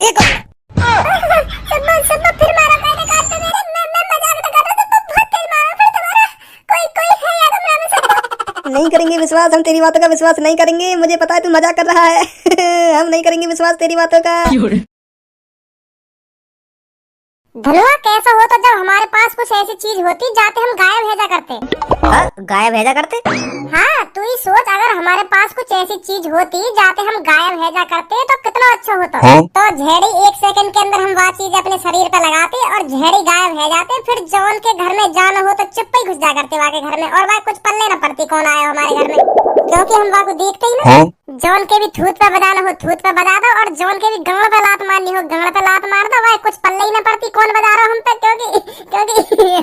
एक और सब फिर मारा मैंने काट पे मेरे मैं मजाक तो कर रहा था, तुम बहुत तेज मारा। फिर तुम्हारा कोई कोई है या तुम नाम से नहीं करेंगे विश्वास, हम तेरी बातों का विश्वास नहीं करेंगे। मुझे पता है तू मजाक कर रहा है। हम नहीं करेंगे विश्वास तेरी बातों का। धनुआ कैसा हो तो जब हमारे पास कुछ ऐसी चीज होती जाते हम गायब भेजा करते। हाँ गायब भेजा करते? हाँ तू ही सोच, अगर हमारे पास कुछ ऐसी चीज होती जाते हम गायब भेजा करते तो कितना अच्छा होता। तो झेड़ी 1 सेकंड के अंदर हम वह चीज अपने शरीर पे लगाते और झेड़ी गायब है जाते। फिर जौन के घर में जाना हो तो चुप ही घुस जा करते वहाँ के घर में, और वहाँ कुछ पल्ले न पड़ती कौन आया हमारे घर में, क्योंकि हम वहाँ को देखते ही ना। जौन के भी थूत पे बजाना हो थूत पे बजा दो, और जौन के भी गंगड़ पे लात मारनी हो गंगड़ पे लात मार दो, वह कुछ पल्ले ही न पड़ती कौन बजा रहा हम पे, क्योंकि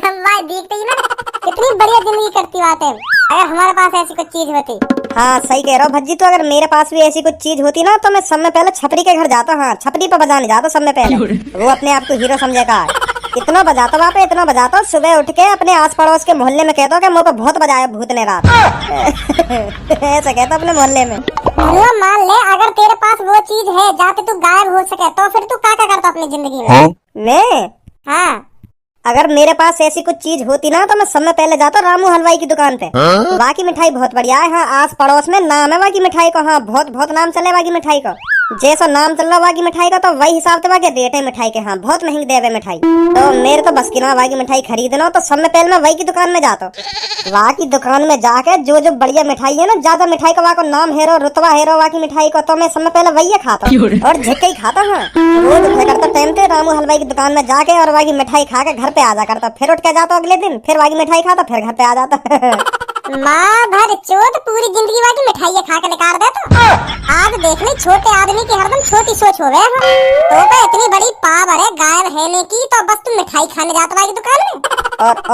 हम वह देखते ही ना। कितनी बढ़िया जिंदगी करती बात है अगर हमारे पास ऐसी कुछ चीज होती। हाँ सही कह रहा हो भज्जी, तो अगर मेरे पास भी ऐसी कुछ चीज होती ना तो मैं सब में पहले छपरी के घर जाता। हाँ छपरी पे बजाने जाता सब में पहले। वो अपने आप को हीरो समझेगा, इतना बजाता वहाँ पे, इतना बजाता सुबह उठ के अपने आस पड़ोस के मोहल्ले में कहता कि मुँह पे बहुत बजाया भूत ने रात। ऐसा कहता अपने मोहल्ले में। मान ले अगर तेरे पास वो चीज है जाते तू गायब हो सके तो फिर तू क्या करता अपनी जिंदगी में? मैं? हाँ अगर मेरे पास ऐसी कुछ चीज होती ना तो मैं सब में पहले जाता रामू हलवाई की दुकान पे। वहाँ की मिठाई बहुत बढ़िया है। हाँ आस पड़ोस में नाम है वहाँ की मिठाई को। हाँ बहुत बहुत नाम चले वहाँ की मिठाई को। जैसा नाम चल रहा वहाँ की मिठाई का तो वही हिसाब से वहाँ के रेट है मिठाई के। हाँ बहुत महंगी देवे मिठाई। तो मेरे तो बस की ना वहाँ की मिठाई खरीदना, तो सब में पहले मैं वही की दुकान में जाता। वहाँ की दुकान में जाके जो जो बढ़िया मिठाई है ना, ज्यादा मिठाई का वहाँ को नाम हेरो रुतबा हेरो वहाँ की मिठाई को, तो मैं सब में पहले वही खाता और झिक्के ही खाता। हाँ रोज उठा करता टाइम पे रामू हलवाई की दुकान में जाके और वहाँ की मिठाई खा के घर पे आ जा करता। फिर उठ के जाता अगले दिन, फिर वहाँ की मिठाई खाता, फिर घर पे आ जाता। माँ भर चोट पूरी जिंदगी वहाँ की मिठाई खा के निकाल देता। आज देख ले छोटे आदमी की हरदम छोटी सोच हो गए। तो इतनी बड़ी पावर है गायब रहने की, तो बस तुम मिठाई खाने जाता वहाँ की दुकान में।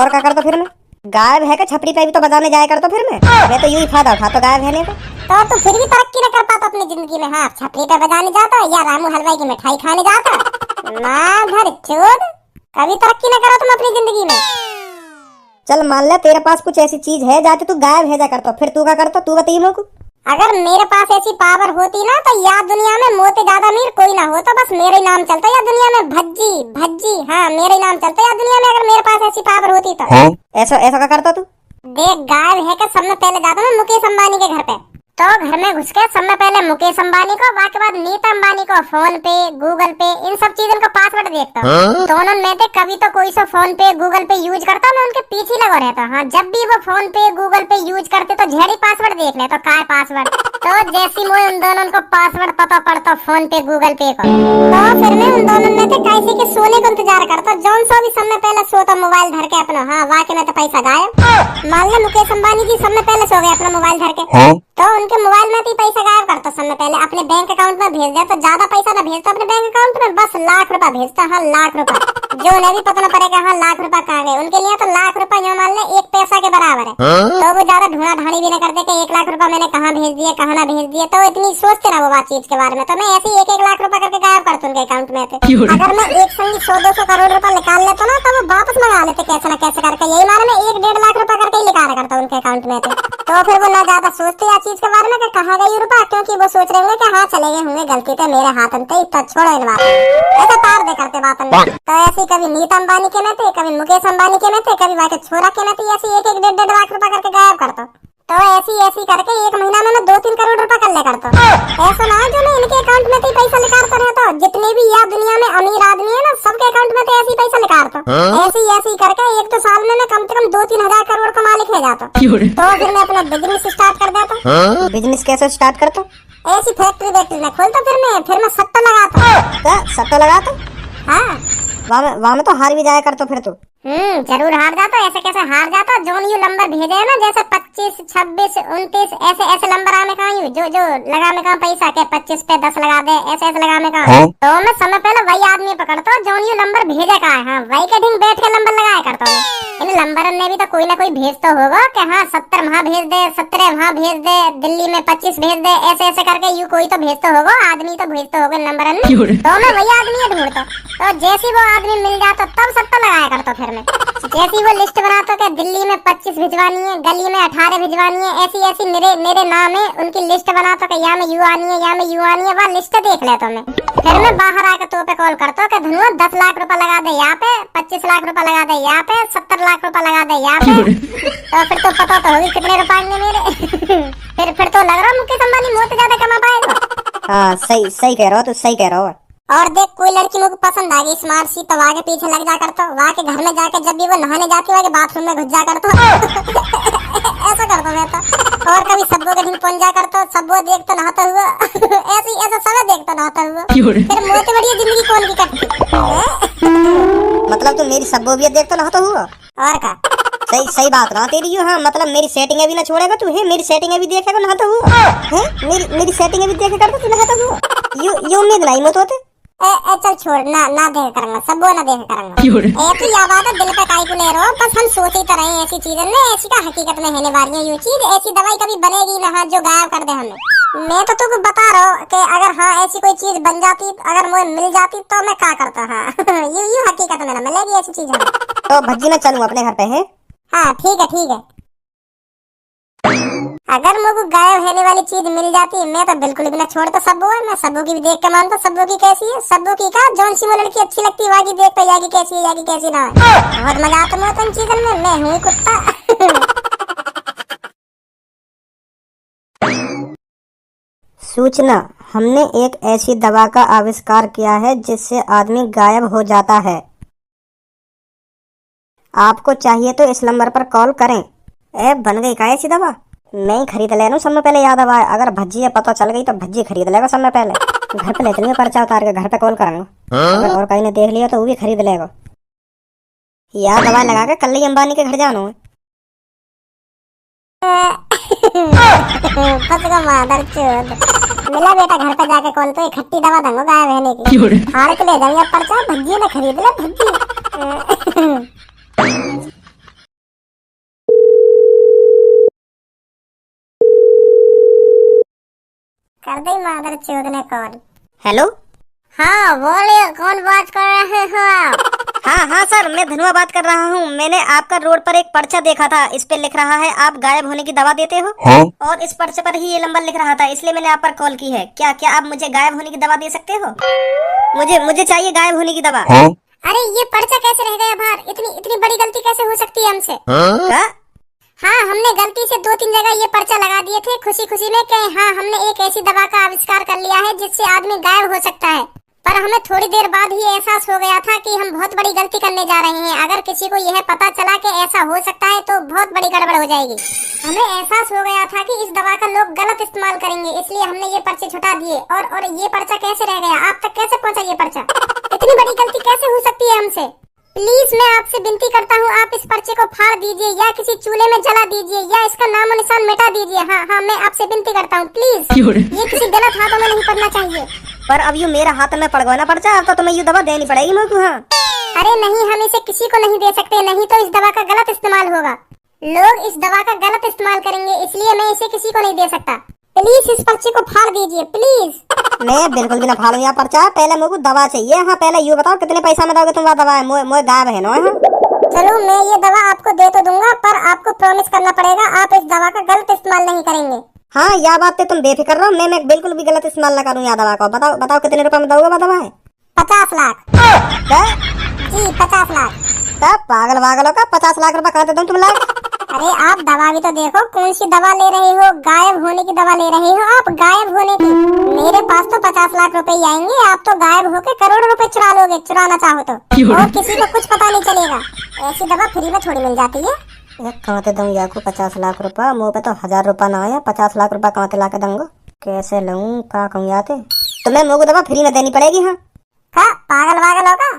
और क्या करता फिर मैं? गायब है का छपरी पे भी तो बजाने जाया करता फिर मैं तो यही फायदा उठाता गायब रहने का। तो फिर भी तरक्की न कर पाता अपनी जिंदगी में। हाँ छपरी पे बजाने जाता या रामू हलवाई की मिठाई खाने जाता। माँ भर चोट कभी तरक्की न करो तुम अपनी जिंदगी में। चल मान ले तेरे पास कुछ ऐसी चीज है जाते तू गायब भेजा करता, फिर तू क्या करता? तू बताइए मेरे को। अगर मेरे पास ऐसी पावर होती ना तो या दुनिया में मोते ज्यादा अमीर कोई ना होता, बस मेरा ही नाम चलता या दुनिया में भज्जी भज्जी। हाँ मेरा ही नाम चलता या दुनिया में, अगर मेरे पास ऐसी पावर होती तो। ऐसा क्या करता तू? देख गायब है का सब में पहले जाता मैं मुकेश अंबानी के घर पे। तो घर में घुस के सब में पहले मुकेश अंबानी को, के बाद नीता अंबानी को फोन पे गूगल पे इन सब चीजों का पासवर्ड देखता हूँ। दोनों में से कभी तो कोई सो फोन पे गूगल पे यूज करता, मैं उनके पीछे लगा रहता। हाँ जब भी वो फोन पे गूगल पे यूज करते तो झेड़ी पासवर्ड देख ले तो काय पासवर्ड। तो जैसी मैं उन दोनों को पासवर्ड पता पड़ता फोन पे गूगल पे को, तो फिर मैं उन दोनों में से कैसे के सोने को इंतजार करता। जौन सो भी सब में पहले सोता मोबाइल धर के अपना। हाँ वाकई में तो पैसा गायब। मान ले मुकेश अंबानी जी सब में पहले सो गए अपना मोबाइल धर के, तो उनके मोबाइल में भी पैसा गायब करता सब में पहले अपने बैंक अकाउंट में भेज दिया। तो ज्यादा पैसा ना भेजता अपने बैंक अकाउंट में, बस लाख रुपया भेजता। हाँ लाख रुपया जो उन्हें भी पता न पड़ेगा। हाँ लाख रुपया कहाँ गए उनके लिए, तो लाख रुपया जो मान ले 1 पैसा के बराबर है। तो वो ज्यादा ढूंढा ढाणी भी न करते कि 1 लाख रुपया मैंने कहाँ भेज दिया कहाँ ना भेज दिया। तो इतनी सोचते ना वो बात चीज के बारे में। तो मैं ऐसे ही 1 लाख रुपया करके गायब करता उनके अकाउंट में थे। अगर मैं एक संगी 100-200 करोड़ रुपया निकाल लेता ना तो वो वापस मंगा लेते कैसे न कैसे करके। यही मारे मैं 1-1.5 लाख रुपया करके ही निकाला करता उनके अकाउंट में थे। तो फिर वो ना ज्यादा सोचते या चीज के बारे में कि कहाँ गई रुपया, क्योंकि वो सोच रहे होंगे कि हाँ चले गए होंगे गलती से मेरे हाथ में, तो छोड़ो इन बात ऐसा तार दे करते बात में। तो ऐसी कभी नीता अंबानी के में थे, कभी मुकेश अंबानी के में थे, कभी वहाँ के छोरा के में थे। ऐसी 1-1.5 लाख रुपया करके गायब करता। तो ऐसी करके 1 महीना में मैं 2-3 करोड़ रुपया कर ले करता। ऐसा ना जो मैं इनके अकाउंट में तो पैसा निकालता रहता। जितने भी या दुनिया में अमीर आदमी है ना सबके अकाउंट में तो ऐसे पैसा निकालता। ऐसी करके एक तो साल में मैं कम से कम 2-3 हजार करोड़ का मालिक हो जाता। तो फिर मैं अपना बिजनेस स्टार्ट कर देता। बिजनेस कैसे स्टार्ट करता? ऐसी फैक्ट्री में खोलता। फिर मैं सट्टा लगाता। सट्टा लगाता? हाँ वहाँ में तो हार भी जाया करता फिर तो। जरूर हार जाता। ऐसे कैसे हार जाता? जो यू नंबर भेजे है ना जैसे 25, 26, 29 ऐसे नंबर आने का जो लगा में कहा पैसा के 25 पे 10 लगा दे ऐसे लगा में कहा। तो मैं समय पहले वही आदमी पकड़ता हूँ जो यू नंबर भेजे का है। हाँ वही के ढंग बैठ के नंबर लगाया करता हूँ। इन नंबर ने भी तो कोई ना कोई भेजता होगा कि हाँ 70 वहाँ भेज दे, 17 वहाँ भेज दे, दिल्ली में 25 भेज दे, ऐसे करके यू कोई तो भेजता होगा, आदमी तो भेजता होगा नंबर। तो मैं वही आदमी ढूंढता। तो जैसी वो आदमी मिल जाता तब सट्टा लगाया करता फिर मैं। जैसी वो लिस्ट बनाता कि दिल्ली में 25 भिजवानी है, गली में 18 भिजवानी है, ऐसी ऐसी मेरे नाम है, उनकी लिस्ट बनाता कि यहाँ में यू आनी है, यहाँ में यू आनी है, वह लिस्ट देख लेता मैं। फिर मैं बाहर आकर तो पे कॉल करता हूँ कि धनुआ 10 लाख रुपए लगा दे यहाँ पे, 25 लाख रुपए लगा दे यहाँ पे, 70 लाख रुपए लगा दे यहाँ पे। तो फिर तो पता तो होगी कितने रुपए आएंगे मेरे। फिर तो लग रहा है मुकेश अंबानी बहुत ज्यादा कमा पाएगा। हाँ सही कह रहा हो, तू सही कह रहा हो। और देख कोई लड़की मुझे पसंद आ गई स्मार्ट सी, तो वहाँ के पीछे लग जा करता, वहाँ के घर में जाके जब भी वो नहाने जाती है बाथरूम में घुस जा करता। ऐसा करता मैं तो। और कभी सब्बो के दिन पहुंच जा करता, सब्बो देखता नहाता हुआ। ऐसा सब देखता नहाता हुआ। फिर मोती बढ़िया जिंदगी कौन की कटती। मतलब तू मेरी सब्बो भी देखता नहाता हुआ? और का सही बात ना तेरी यू। हाँ मतलब मेरी सेटिंग भी ना छोड़ेगा तू है, मेरी सेटिंग भी देखेगा नहाता हुआ है, मेरी सेटिंग भी देखेगा तू नहाता हुआ। ये उम्मीद नहीं मत होते। चल छोड़ ना देख करूंगा, सब वो ना देख करूंगा। तो या बात है दिल पे काई को ले रहो, बस हम सोचते तो रहे ऐसी चीजें ना, ऐसी का हकीकत में होने वाली है ये चीज। ऐसी दवाई कभी बनेगी ना जो गायब कर दे हमें। मैं तो तुमको बता रहा हूँ कि अगर हाँ ऐसी कोई चीज बन जाती, अगर मुझे मिल जाती तो मैं क्या करता। हाँ ये हकीकत में ना मिलेगी ऐसी चीज हमें। तो भज्जी मैं चलूँ अपने घर पे है। हाँ ठीक है। अगर मुझे गायब होने वाली चीज मिल जाती मैं तो बिल्कुल भी ना छोड़ता सब्बू है। मैं सब्बू की भी देख के मानता, सब्बू की कैसी है, सब्बू की का जौन सी वो लड़की अच्छी लगती है वागी देख पे यागी कैसी है यागी कैसी ना है। बहुत मजा आता है इन चीजों में, मैं हूँ कुत्ता। सूचना, हमने एक ऐसी दवा का आविष्कार किया है जिससे आदमी गायब हो जाता है। आपको चाहिए तो इस नंबर पर कॉल करें। बन गई का ऐसी दवा? मैं ही खरीद ले लूं, सब में पहले याद आवा। अगर भज्जी है पता चल गई तो भज्जी खरीद लेगा सब में पहले। घर पे ले चलेंगे, पर्चा उतार के घर पे कॉल करेंगे। अगर और कहीं ने देख लिया तो वो भी खरीद लेगा। याद दवा लगा के कल ही अंबानी के घर जाना है। मिला बेटा घर पे जाके कॉल, तो खट्टी दवा दूंगा गायब रहने की। हार के ले जाऊंगा पर्चा, भज्जी ने खरीद ले भज्जी। कर दे मादर चोद ने कॉल। हेलो। हाँ बोलिए, कौन बात कर रहे हो आप? हाँ सर, मैं धनुआ बात कर रहा हूँ। मैंने आपका रोड पर एक पर्चा देखा था, इस पे लिख रहा है आप गायब होने की दवा देते हो। हाँ? और इस पर्चे पर ही ये नंबर लिख रहा था, इसलिए मैंने आप पर कॉल की है। क्या आप मुझे गायब होने की दवा दे सकते हो? मुझे चाहिए गायब होने की दवा। हाँ? अरे ये पर्चा कैसे रह गया बाहर? इतनी बड़ी गलती कैसे हो सकती है हमसे? हाँ हमने गलती से 2-3 जगह ये पर्चा लगा दिए थे खुशी में कि हाँ हमने एक ऐसी दवा का आविष्कार कर लिया है जिससे आदमी गायब हो सकता है। पर हमें थोड़ी देर बाद ही एहसास हो गया था कि हम बहुत बड़ी गलती करने जा रहे हैं। अगर किसी को यह पता चला कि ऐसा हो सकता है तो बहुत बड़ी गड़बड़ हो जाएगी। हमें एहसास हो गया था कि इस दवा का लोग गलत इस्तेमाल करेंगे, इसलिए हमने ये पर्चे छुटा दिए। और ये पर्चा कैसे रह गया? आप तक कैसे पहुंचा ये पर्चा? इतनी बड़ी गलती कैसे हो सकती है हमसे? प्लीज मैं आपसे विनती करता हूँ, आप इस पर्चे को फाड़ दीजिए या किसी चूल्हे में जला दीजिए या इसका नामो निशान मिटा दीजिए। हाँ मैं आपसे विनती करता हूँ प्लीज। ये किसी गलत हाथों में नहीं पड़ना चाहिए। पर अब ये मेरा हाथ में पड़ गया ना पर्चा, अब तो तुम्हें ये दवा देनी पड़ेगी मेरे को। हाँ अरे नहीं, हम इसे किसी को नहीं दे सकते, नहीं तो इस दवा का गलत इस्तेमाल होगा। लोग इस दवा का गलत इस्तेमाल करेंगे, इसलिए मैं इसे किसी को नहीं दे सकता। प्लीज इस पर्चे को फाड़ दीजिए प्लीज। मैं बिल्कुल भी ना फाड़ूं यह पर्चा, पहले मेरे को दवा चाहिए। हाँ पहले ये बताओ कितने पैसा में दोगे तुम वह दवा? मोए गायब है ना। चलो मैं ये दवा आपको दे तो दूंगा, पर आपको प्रॉमिस करना पड़ेगा आप इस दवा का गलत इस्तेमाल नहीं करेंगे। हाँ यह बात पे तुम बेफिक्र रहो, मैं बिल्कुल भी गलत इस्तेमाल न करूँ यह दवा को। बताओ कितने रुपए में दोगे वह दवा? 50 लाख। क्या जी 50 लाख। तब पागल हो का? 50 लाख रुपए कहाँ दे दूं तुम लाख? अरे आप दवा भी तो देखो, कौन सी दवा ले रहे हो? गायब होने की दवा ले रहे हो आप, गायब होने की। मेरे पास तो 50 लाख रुपए ही आएंगे, आप तो गायब होके करोड़ों रुपए चुरा लोगे, चुराना चाहो तो, और किसी को कुछ पता नहीं चलेगा। ऐसी दवा फ्री में थोड़ी मिल जाती है। कहाँ से दूंगी आपको 50 लाख रुपए? मुँह पे तो 1000 रुपए ना आया, 50 लाख रुपए कहाँ से ला के दूंगा? कैसे लूँ का कहूँ आते? तुम्हें मुँह को दवा फ्री में देनी पड़ेगी। हाँ पागल होगा?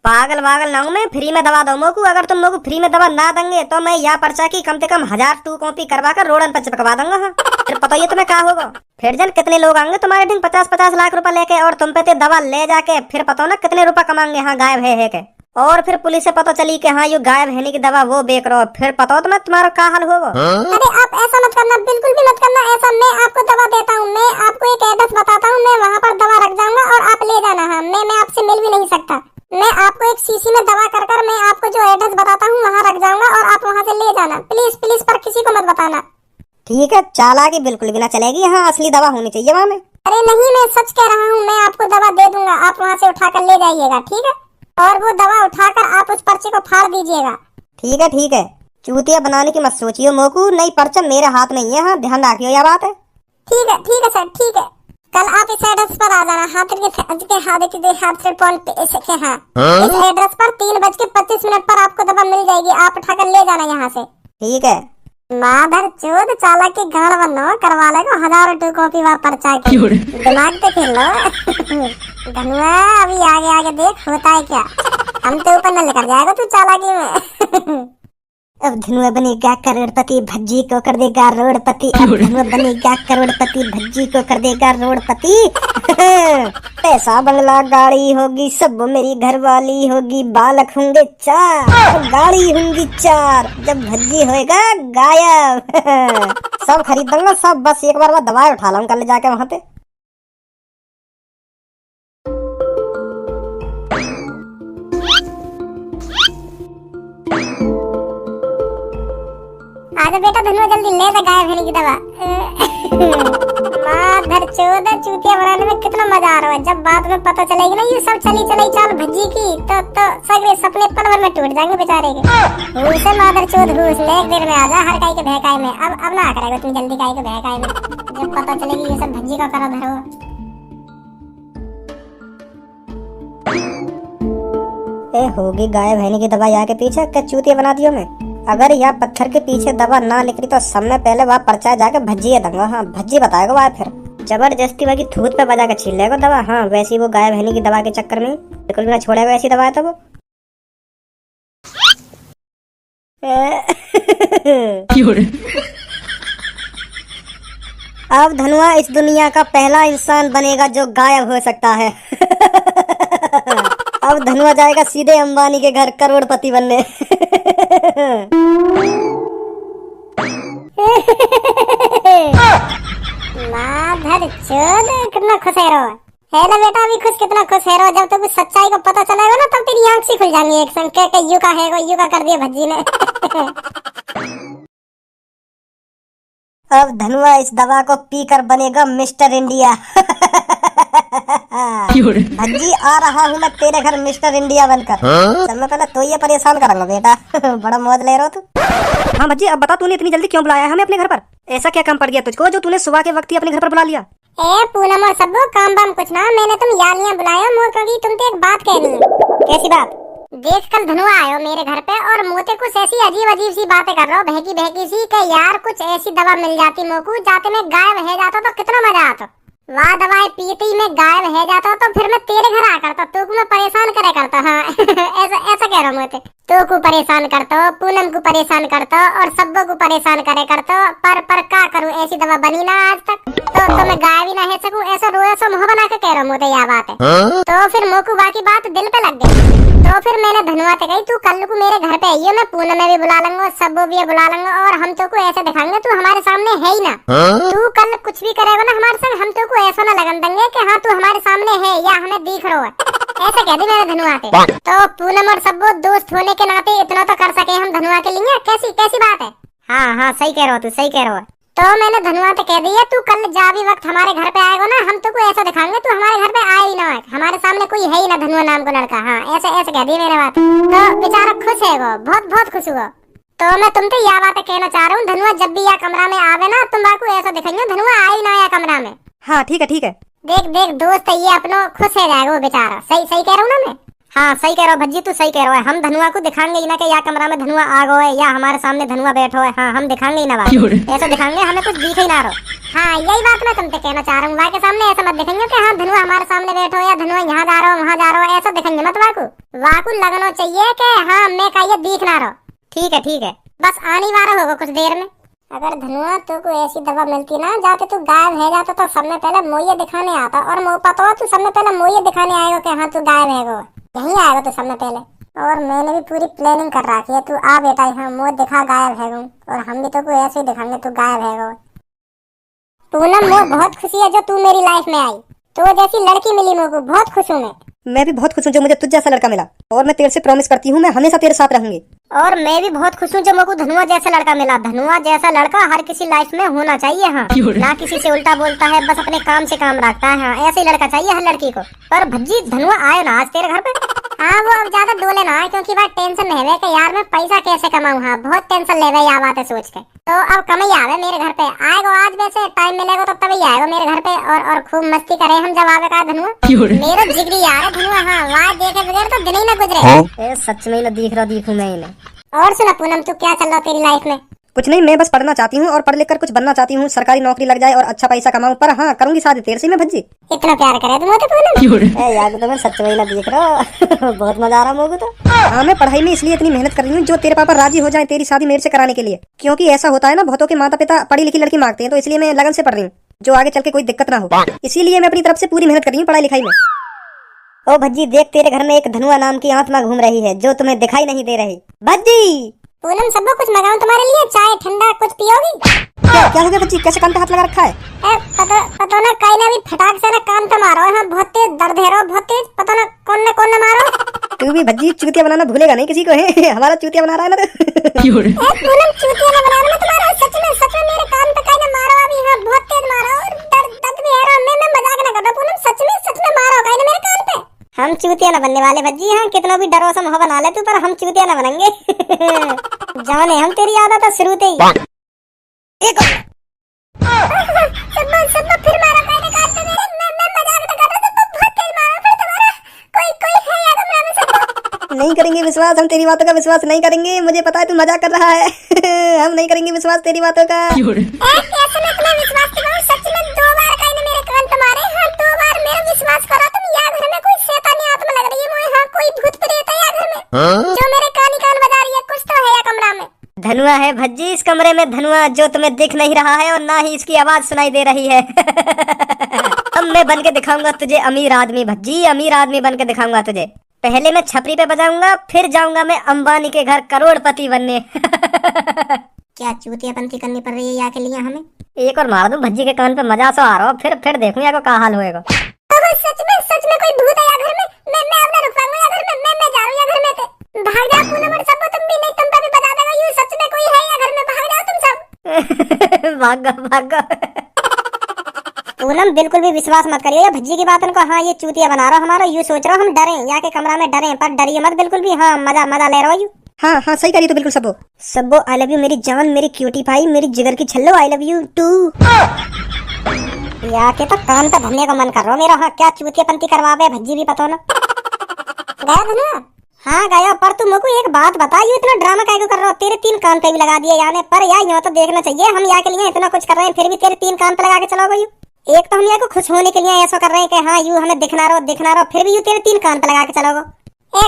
पागल ना हूँ मैं, फ्री में दवा दो मोकू। अगर तुम मोकू फ्री में दवा ना देंगे तो मैं यह पर्चा की कम से कम 1000 टू कॉपी करवा कर रोडन पर चिपकवा दूंगा। हाँ फिर पता ही तुम्हें क्या होगा। फिर जन कितने लोग आएंगे तुम्हारे दिन 50-50 लाख रुपए लेके, और तुम पे ते दवा ले जाके फिर पता ना कितने रुपए कमाएंगे। हाँ गायब है के, और फिर पुलिस से पता चली कि हाँ ये गायब है की दवा वो बेच रहा हो, फिर पता हो तुम्हें तुम्हारा क्या हाल होगा। अरे आप ऐसा मत करना, बिल्कुल भी मत करना ऐसा। मैं आपको दवा देता हूँ, मैं आपको एक एड्रेस बताता हूँ, मैं वहाँ पर दवा रख जाऊंगा और आप ले जाना। हाँ मैं आपसे मिल भी नहीं सकता। मैं आपको एक शीशी में दबा कर कर मैं आपको जो एड्रेस बताता हूँ वहाँ रख जाऊंगा और आप वहाँ से ले जाना। प्लीज प्लीज, पर किसी को मत बताना। ठीक है, चालाकी बिल्कुल भी ना चलेगी। यहाँ असली दवा होनी चाहिए वहाँ में। अरे नहीं, मैं सच कह रहा हूँ, मैं आपको दवा दे दूंगा, आप वहाँ से उठाकर ले जाइएगा, ठीक है? और वो दवा उठाकर आप उस पर्चे को फाड़ दीजिएगा। ठीक है ठीक है, चूतिया बनाने की मत सोचियो मोकू, नहीं पर्चा मेरे हाथ में ही है। हाँ ध्यान रखियो यह बात है। ठीक है सर, ठीक है। कल आप इस एड्रेस पर आ जाना, हाथ से पॉइंट पे। हाँ, इस एड्रेस पर 3:25 पर आपको दवा मिल जाएगी, आप उठाकर ले जाना यहाँ से। ठीक है। माधर चोद चालाक की गाड़ बनो, करवा लेगा 1000 2 कॉपी वहाँ पर्चा की। दिमाग पे खेल लो। धनुआ अभी आगे आगे देख होता है क्या, हम तो ऊपर न लेकर जाएगा तू चालाकी में। अब धनुआ बनेगा करोड़पति, भज्जी को कर देगा रोडपति। अब धनुआ बनेगा करोड़पति, भज्जी को कर देगा रोडपति। पैसा बंगला गाड़ी होगी, सब मेरी घरवाली होगी, बालक होंगे 4, गाड़ी होंगी 4, जब भज्जी होएगा गायब। सब खरीदूंगा सब, बस एक बार मैं दवाई उठा लाऊं कल जाके वहाँ पे। आजा बेटा धनुआ, जल्दी ले जा गायब होने की दवा। माधर चोद, चूतिया बनाने में कितना मजा आ रहा है। जब बाद में पता चलेगी ना ये सब चली चाल भज्जी की, तो सगरे सपने पल भर में टूट जाएंगे बेचारे के। हुस माधर चोद हुस, ले एक देर में आजा हर काई के बहकाए में। अब ना करेगा तुम जल्दी काई के बहकाए में, जब पता चलेगी ये सब भज्जी का करा धरो। ए होगी गायब होने की दवा यहाँ के पीछे, क्या चूतिया बना दियो मैं। अगर यहाँ पत्थर के पीछे दवा ना लिख रही तो समय पहले वहाँ पर्चा जाके भज्जी दूंगा। हाँ भज्जी बताएगा वहाँ, फिर जबरदस्ती वही थूत पे बजा के छीन लेगा दवा। हाँ वैसी वो गायब होने की दवा के चक्कर में बिल्कुल भी ना छोड़ेगा ऐसी दवा है तो वो। अब धनुआ इस दुनिया का पहला इंसान बनेगा जो गायब हो सकता है। अब धनुआ जाएगा सीधे अंबानी के घर करोड़पति बनने। माधर चोद, कितना खुश है रो है ना बेटा, अभी खुश कितना खुश है रो। जब तक कुछ सच्चाई को पता चलेगा ना तब तेरी आंख सी खुल जाएंगी एक संग के यू का है को यू का कर दिया भज्जी ने। अब धनुआ इस दवा को पीकर बनेगा मिस्टर इंडिया। भज्जी आ रहा हूँ मैं तेरे घर मिस्टर इंडिया बनकर। चल मैं पहले तो ये परेशान करूंगा बेटा। बड़ा मौज ले रहा तू। हाँ भज्जी अब बता तूने इतनी जल्दी क्यों बुलाया हमें अपने घर पर? ऐसा क्या काम पड़ गया तुझको जो तूने सुबह के वक्त ही अपने घर पर बुला लिया? ए पूनम और सबो काम बाम कुछ ना, मैंने तुम यालियां बुलाया मोर क्योंकि तुमसे एक बात कहनी है। कैसी बात? देख कल धनुआ आयो मेरे घर पे और मोते कुछ ऐसी अजीब सी बातें कर रहा हो, बहकी सी कि यार कुछ ऐसी दवा मिल जाती मोकू जाते में गायब है जाता तो कितना मजा आता। वाह दवाई पीते ही मैं गायब है जाता तो फिर मैं तेरे घर आ करता, तो मैं परेशान करे करता। हाँ ऐसा कह रहा हूँ मैं तो को परेशान करता, पूनम को परेशान करता और सबको को परेशान करे करता। पर क्या करूँ, ऐसी दवा बनी ना आज तक तो मैं गायब ही ना है सकूँ। ऐसा रोया सो मुँह बना के कह रहा हूँ मुझे यह बात है। तो फिर मोकू बाकी बात दिल पे लग गई। तो फिर मैंने धनुआ से कही तू कल को मेरे घर पे आइयो, मैं पूनम में भी बुला लूंगा, सबको भी बुला लूंगा और हम तो को ऐसे दिखाएंगे तू हमारे सामने है ही ना। तू कल कुछ भी करेगा ना हमारे संग, हम तो को ऐसा ना लगन देंगे कि हाँ तू हमारे सामने है या हमें दिख रहा है। ऐसा कह दी मैंने धनुआ से। तो पूनम और सबको दोस्त होने के नाते इतना तो कर सके हम धनुआ के लिए। कैसी बात है? हाँ सही कह रहा हो तू, सही कह रहा हो। तो मैंने धनुआ से कह दिया तू कल जा भी वक्त हमारे घर पे आएगा ना हम तो को ऐसा दिखाएंगे तू हमारे घर पे आए ही ना है, हमारे सामने कोई है ही ना धनुआ नाम को लड़का। हाँ ऐसे कह दी मैंने बात। तो बेचारा खुश है वो, बहुत खुश हुआ। तो मैं तुमसे यह बात कहना चाह रहा हूँ धनुआ जब भी यह कमरा में आवे ना तुम को ऐसा दिखेंगे धनुआ आ ही ना या कमरा में। हाँ ठीक है। देख दोस्त ये अपनो खुश है जाएगा वो बेचारा। सही कह रहा हूँ ना मैं? हाँ सही कह रहा हो भज्जी, तू सही कह रहा है। हम धनुआ को दिखाएंगे ही ना कि या कमरा में धनुआ आ गो है या हमारे सामने धनुआ बैठो है। हाँ हम दिखाएंगे ही ना बात, ऐसा दिखाएंगे हमें कुछ दिख ही ना रहो। हाँ यही बात मैं तुमसे कहना चाह रहा हूँ, वहाँ के सामने ऐसा मत दिखेंगे कि हाँ धनुआ हमारे सामने बैठो या धनुआ यहाँ जा रहा हो वहाँ जा रहा हो, ऐसा दिखेंगे मत। वाकू लगना चाहिए कि हाँ मैं का ये दिख ना रहो। ठीक है बस आने वाला होगा कुछ देर में। अगर धनुआ तो कोई ऐसी दवा मिलती ना जाते तू गायब है जाता तो सबने पहले मोये दिखाने आता और मो पता हो तू सबने पहले मोये दिखाने आएगा कि हाँ तू गायब है गो, यही आएगा तू सबने पहले। और मैंने भी पूरी प्लानिंग कर रखी है, तू आ बेटा यहाँ मुँह दिखा गायब है गो और हम भी तो कोई ऐसे ही दिखाएंगे तू गायब है गो। पूनम मोह बहुत खुशी है जो तू मेरी लाइफ में आई, तो जैसी लड़की मिली मुझको बहुत खुश हूँ मैं। मैं भी बहुत खुश हूँ जो मुझे तुझ जैसा लड़का मिला, और मैं तेरे से प्रॉमिस करती हूँ मैं हमेशा तेरे साथ रहूंगी। और मैं भी बहुत खुश हूँ जो मेरे को धनुआ जैसा लड़का मिला। धनुआ जैसा लड़का हर किसी लाइफ में होना चाहिए। हाँ, ना किसी से उल्टा बोलता है, बस अपने काम से काम रखता है। हाँ, ऐसे ही लड़का चाहिए हर लड़की को। पर भज्जी धनुआ आए ना आज तेरे घर पे? हाँ, वो अब ज्यादा डोले ना, क्योंकि बात टेंशन है कि यार मैं पैसा कैसे कमाऊँ। हाँ, बहुत टेंशन ले गई बात है सोच के। तो अब कम ही आवे मेरे घर पे, आएगा आज, वैसे टाइम मिलेगा तो तभी आएगा मेरे घर पे, और खूब मस्ती करें हम जब आवे का धनुआ। मेरा जिगरी यार है धनुआ। हाँ, वहाँ देखे बगैर तो दिन ही ना गुजरे। सच में न दिखूं मैं इन्हें। और सुना पूनम, तू क्या चल रहा तेरी लाइफ में? कुछ नहीं, मैं बस पढ़ना चाहती हूँ और पढ़ लिख कर कुछ बनना चाहती हूँ, सरकारी नौकरी लग जाए और अच्छा पैसा कमाऊँ। पर हाँ, करूंगी शादी तेरे से मैं भज्जी। इतना प्यार करे तुम तो पूनम? यार तो मैं सच में ना दिख रहा बहुत मजा आ रहा मुझे तो। हाँ, मैं पढ़ाई में इसलिए इतनी मेहनत कर रही हूँ जो तेरे पापा राजी हो जाए तेरी शादी मेरे से कराने के लिए, क्योंकि ऐसा होता है ना, बहुतों के माता पिता पढ़ी लिखी लड़की मांगते हैं, तो इसलिए मैं लगन से पढ़ रही हूँ जो आगे चल के कोई दिक्कत ना हो। इसीलिए मैं अपनी तरफ से पूरी मेहनत कर रही हूँ पढ़ाई लिखाई में। ओ भज्जी देख, तेरे घर में एक धनुआ नाम की आत्मा घूम रही है जो तुम्हें दिखाई नहीं दे रही। भज्जी पूनम, सबको कुछ मंगाऊं तुम्हारे लिए? चाय ठंडा कुछ पियोगी? क्या हो गया बच्ची, कैसे कान पे हाथ लगा रखा है? पता ना कहीं ना भी फटाक से ना कान पे मारो। हाँ, बहुत तेज दर्द है रो, बहुत तेज। पता ना कौन मारो। तू भी भज्जी चूतिया बनाना भूलेगा नहीं किसी को है हमारा चूतिया बना रहा है ना तो। पूनम, चूतिया ना बना रहा तुम्हारा, सच में मेरे कान पे कहीं ना मारो अभी। हाँ, बहुत तेज मारो और दर्द भी है रो। मैं मजाक ना कर रहा पूनम, सच में मारो कहीं ना मेरे कान पे। हम चूतिया न बनने वाले भज्जी। हाँ, कितना भी डरो से मोह बना ले तू, पर हम चूतिया न बनेंगे। जाने हम तेरी आदत है शुरू से ही। सब फिर मारा मैंने कान पे मेरे। मैं मजाक न कर रहा था, बहुत तेज मारा। फिर तुम्हारा कोई है या कमरा में सबको? नहीं करेंगे विश्वास, हम तेरी बातों का विश्वास नहीं करेंगे। मुझे पता है तू मजाक कर रहा है। हम नहीं करेंगे विश्वास तेरी बातों का। कैसे मैं तुम्हें विश्वास दिलाऊं? सच में 2 बार कहीं ने मेरे कान पे मारे। हाँ, 2 बार मेरा विश्वास करो तुम। या घर में कोई शैतानी आत्मा लग रही है मुझे। हाँ, कोई भूत प्रेत है या घर में जो मेरे कान बजा रही है? कुछ तो है या कमरा में? धनुआ है भज्जी इस कमरे में, धनुआ जो तुम्हें दिख नहीं रहा है और ना ही इसकी आवाज सुनाई दे रही है। अब मैं बन के दिखाऊंगा तुझे अमीर आदमी भज्जी, अमीर आदमी बन के दिखाऊंगा तुझे। पहले मैं छपरी पे बजाऊंगा, फिर जाऊंगा मैं अंबानी के घर करोड़पति बनने। क्या चूतियापंती करनी पड़ रही है या के लिए हमें? एक और मार दूं भज्जी के कान पे, मजा सो आ रहा हो। फिर देखूंगा क्या हाल होएगा। सच में कोई भूत है या घर में? मैं अब ना रुक पाऊंगा या घर में। मैं जा रहा हूं या घर में से। भाग जाओ पूनम और सबको, तुम भी नहीं, तुम पे भी बजा देगा यूं। सच में कोई है या घर में? भाग जाओ तुम सब। भागा। पूनम, बिल्कुल भी विश्वास मत करिए भज्जी की बात को। हाँ, ये चूतिया बना रहा हमारा। यूं सोच रहा हम डरे या के कमरा में डरे, पर डरिए मत बिल्कुल भी। हाँ, मजा ले रहा हूँ। हाँ सही करिए तो बिल्कुल। सबो आई लव यू मेरी जान, मेरी क्यूटी पाई, मेरी जिगर की छल्लो, आई लव यू टू। या के तो कान पे धरने का मन कर रहा मेरा। हाँ, क्या चूतियापंती करवावे भज्जी भी पता ना। गया धनुआ? हाँ गया, पर तू मुझको एक बात बता, यू इतना ड्रामा काहे को कर रहा हो? तेरे 3 कान पे भी लगा दिए याने। पर यार यहाँ तो देखना चाहिए, हम यहाँ के लिए इतना कुछ कर रहे हैं फिर भी तेरे 3 कान पे लगा के चलाओगे यू। एक तो हम यहाँ को खुश होने के लिए ऐसा कर रहे हैं कि हाँ यू हमें दिखना रहो, फिर भी यू तेरे 3 कान पे लगा के चलोगे।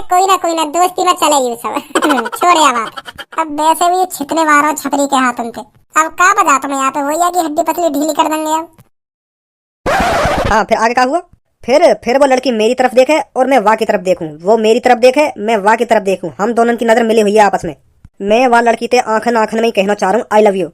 कोई ना दोस्ती में चले यू सब। छोड़ या बात। अब वैसे भी छितने मारो छतरी के हाथ उनके। अब कहाँ बजा तुम्हें यहाँ पे? वही है कि हड्डी पतली ढीली कर देंगे अब। हाँ, फिर आगे क्या हुआ? फिर वो लड़की मेरी तरफ देखे और मैं वाह की तरफ देखूं, वो मेरी तरफ देखे मैं वाह की तरफ देखूं। हम दोनों की नजर मिली हुई है आपस में। मैं वह लड़की ते आंखन में ही कहना चाह रहा हूँ आई लव यू,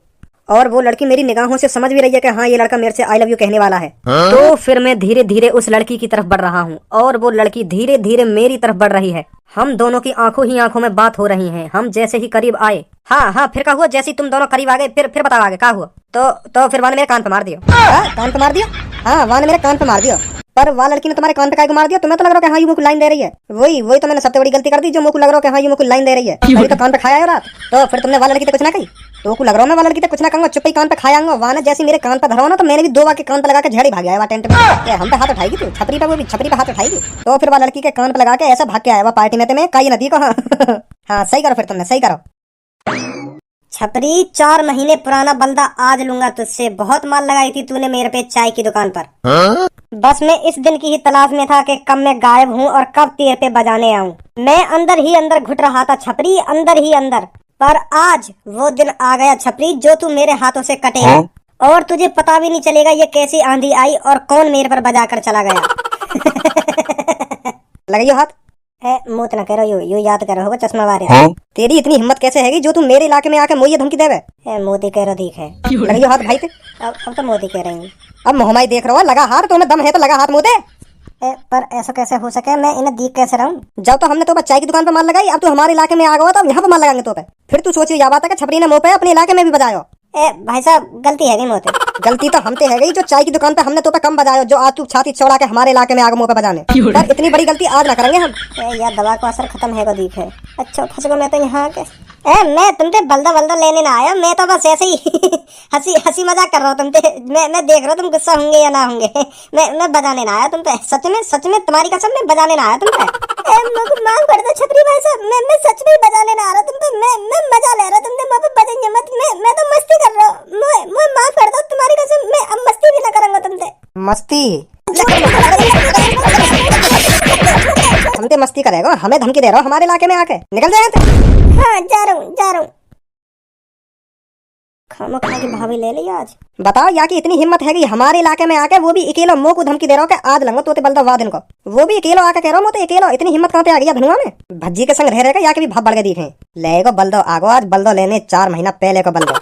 और वो लड़की मेरी निगाहों से समझ भी रही है कि हाँ ये लड़का मेरे से आई लव यू कहने वाला है। तो फिर मैं धीरे धीरे उस लड़की की तरफ बढ़ रहा हूँ और वो लड़की धीरे धीरे मेरी तरफ बढ़ रही है। हम दोनों की आंखों ही आंखों में बात हो रही है। हम जैसे ही करीब आए, हाँ फिर क्या हुआ? जैसे तुम दोनों करीब आ गए, फिर बताओ आगे क्या हुआ? तो फिर वाने मेरे कान पे मार दियो। कान पे मार दियो? हाँ, वाने मेरे कान पे मार दियो। पर वह लड़की ने तुम्हारे कान पे काहे को मार दिया? तुम्हें तो लग रहा है हाँ यू मुझको लाइन दे रही है। वही तो मैंने सबसे बड़ी गलती कर दी, जो मुझको लग रहा है हाँ यू मुझको लाइन दे रही है। अभी तो कान पे खाया है रात, तो फिर तुमने वाला लड़की तो कुछ ना कही? तो को लग रहा है मैं वाला लड़की तो कुछ ना कहूंगा, चुप ही कान पे खायाऊंगा। वहां जैसे मेरे कान पे धरा ना, तो मैंने भी 2 बार के कान पे लगा के झड़ी भाग गया टेंट में। हम पे हाथ उठाएगी तू छपरी पे, वो भी छपरी पे हाथ उठाएगी। तो फिर वाला लड़की के कान पे लगा के ऐसा भाग के आया पार्टी में मैं कई नदी को। हाँ सही करो, फिर तुमने सही करो। छपरी 4 महीने पुराना बंदा आज लूंगा तुझसे। बहुत माल लगाई थी तूने मेरे पे चाय की दुकान पर। बस मैं इस दिन की ही तलाश में था कि कब मैं गायब हूँ और कब तेरे पे बजाने आऊँ। मैं अंदर ही अंदर घुट रहा था छपरी, अंदर ही अंदर। पर आज वो दिन आ गया छपरी जो तू मेरे हाथों से कटेगा, और तुझे पता भी नहीं चलेगा ये कैसी आंधी आई और कौन मेरे पर बजा कर चला गया। लगाइयो हाथ। मुँह ना करो, यू याद करो होगा चश्मा वाले। तेरी इतनी हिम्मत कैसे है जो तू मेरे इलाके में आके मोदी धमकी देवे? मोदी कह रहा ठीक है। लगाइयो हाथ भाई। अब तो मोदी कह रही हूँ। अब मोहमाई देख रहा हो, लगा हाथ। तुम्हें दम है तो लगा हाथ मुँह दे। पर ऐसा कैसे हो सके, मैं इन्हें देख कैसे रहूं? जब तो हमने तो बस चाय की दुकान पे माल लगाई, अब तो हमारे इलाके में आ गया तो अब यहाँ पे माल लगाएंगे तो पे। फिर तू सोचिए या बात है कि छपरी ने मुंह पे अपने इलाके में भी बजायो। भाई साहब गलती है मोते। गलती तो हमते है गई जो चाय की दुकान पे हमने तो पे कम बजायो, जो आज तू छाती चौड़ा के हमारे इलाके में आगे मुंह पे बजाने। पर इतनी बड़ी गलती आज ना करेंगे हम। यार दवा का असर खत्म है दीप है। अच्छा फंस गया मैं तो यहाँ के। मैं तुमसे बल्दा बल्दा लेने ना आया, मैं तो बस ऐसे ही हंसी मजाक कर रहा हूँ तुमसे। मैं देख रहा हूँ तुम गुस्सा होंगे या ना होंगे। मैं बजाने ना आया तुम पे, सच में तुम्हारी कसम में बजाने ना आया तुम पे। मांग पड़ दो छपरी भाई साहब, मैं सच में बजाने ना आ रहा तुम पे। मैं मजा ले रहा तुमसे, मैं बजाएंगे मत। मैं तो मस्ती कर रहा हूँ। मांग पड़ दो तुम्हारी कसम, मैं अब मस्ती भी ना करूंगा तुमसे। मस्ती हमसे मस्ती करेगा, हमें धमकी दे रहा हो हमारे इलाके में आके? निकल जाए। हाँ जा रहा हूँ। खामखा की भाभी ले ली आज। बताओ या की इतनी हिम्मत है कि हमारे इलाके में आके वो भी अकेलो मुंह को धमकी दे रहा हो कि आज लंगो तोते बल्दा वाद इनको। वो भी अकेलो आके कह रहा हूँ मोते अकेलो, इतनी हिम्मत कहाँ पे आ गई धनुआ में? भज्जी के संग रह या के भी भाव बढ़ के दिखे। लेगो बल्दो आगो आज बल्दो लेने 4 महीना पहले को बल्दो।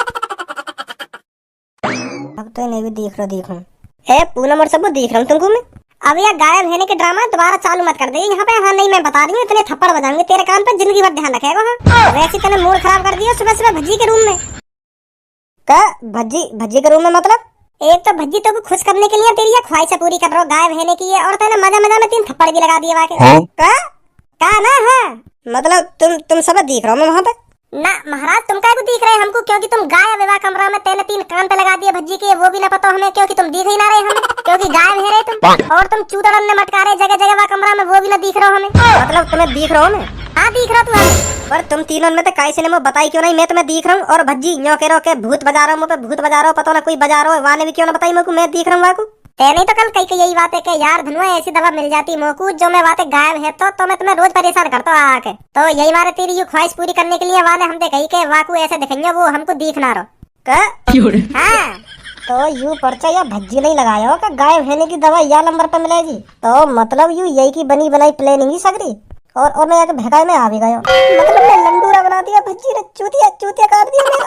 अब तो इन्हें भी देख रहा पूनम और सब देख रहा हूँ तुमको मैं। अब यह गायब होने के ड्रामा दोबारा चालू मत कर दे यहाँ पे। हाँ नहीं मैं बता रही हूँ, इतने थप्पड़ बजाऊंगे तेरे कान पे, जिंदगी भर ध्यान रखेगा। हाँ वैसे तूने मूड खराब कर दिया सुबह सुबह भज्जी के रूम में। क्या भज्जी के रूम में मतलब? एक तो भज्जी तो खुश करने के लिए तेरी ये ख्वाहिशें पूरी कर रहा हो गायब होने की है, और तूने मजा में 3 थप्पड़ भी लगा दिए वाके। क्या ना है मतलब तुम सब देख रहा हूँ मैं वहाँ पे ना महाराज। तुम क्या दिख रहे हमको? क्योंकि तुम गायब है कमरा में, तेने 3 कान पे लगा दिए भज्जी के, वो भी ना पता हमें क्योंकि तुम दिख ही ना रहे हमें, क्योंकि गायब है रहे तुम। और तुम चूतड़न ने मटका रहे जगह जगह कमरा में, वो भी ना दिख रहा हमें। मतलब तुम्हें दिख रहा हूँ मैं? हाँ दिख रहा तू हमें। पर तुम तीनों में तो कैसे ने बताई क्यों नहीं? मैं तुम्हें दिख रहा हूँ और भज्जी न्यो कह रहा हो भूत बजा रहा हूँ, मुझे भूत बजा रहा हूँ, पता ना कोई बजा रहा हो, वाने भी क्यों ना बताई मेरे को? मैं दिख रहा हूँ वाको। तेने तो कल कही यही बात है कि यार धनुआ ऐसी दवा मिल जाती मोकू जो मैं बातें गायब है तो मैं तुम्हें रोज परेशान करता हूँ आके। तो यही बात है तेरी यू ख्वाहिश पूरी करने के लिए वाने हमसे कही के वाकू ऐसे दिखेंगे वो हमको दिख ना रहो। हाँ तो यू पर्चा या भज्जी नहीं लगाया हो गायब होने की दवा या नंबर पे मिलेगी? तो मतलब यू यही की बनी बनाई प्लानिंग ही सगरी, और मैं भगाई में आ भी गया। मतलब मैं लंडूरा बना दिया भज्जी ने, चूतिया काट दिया मेरा।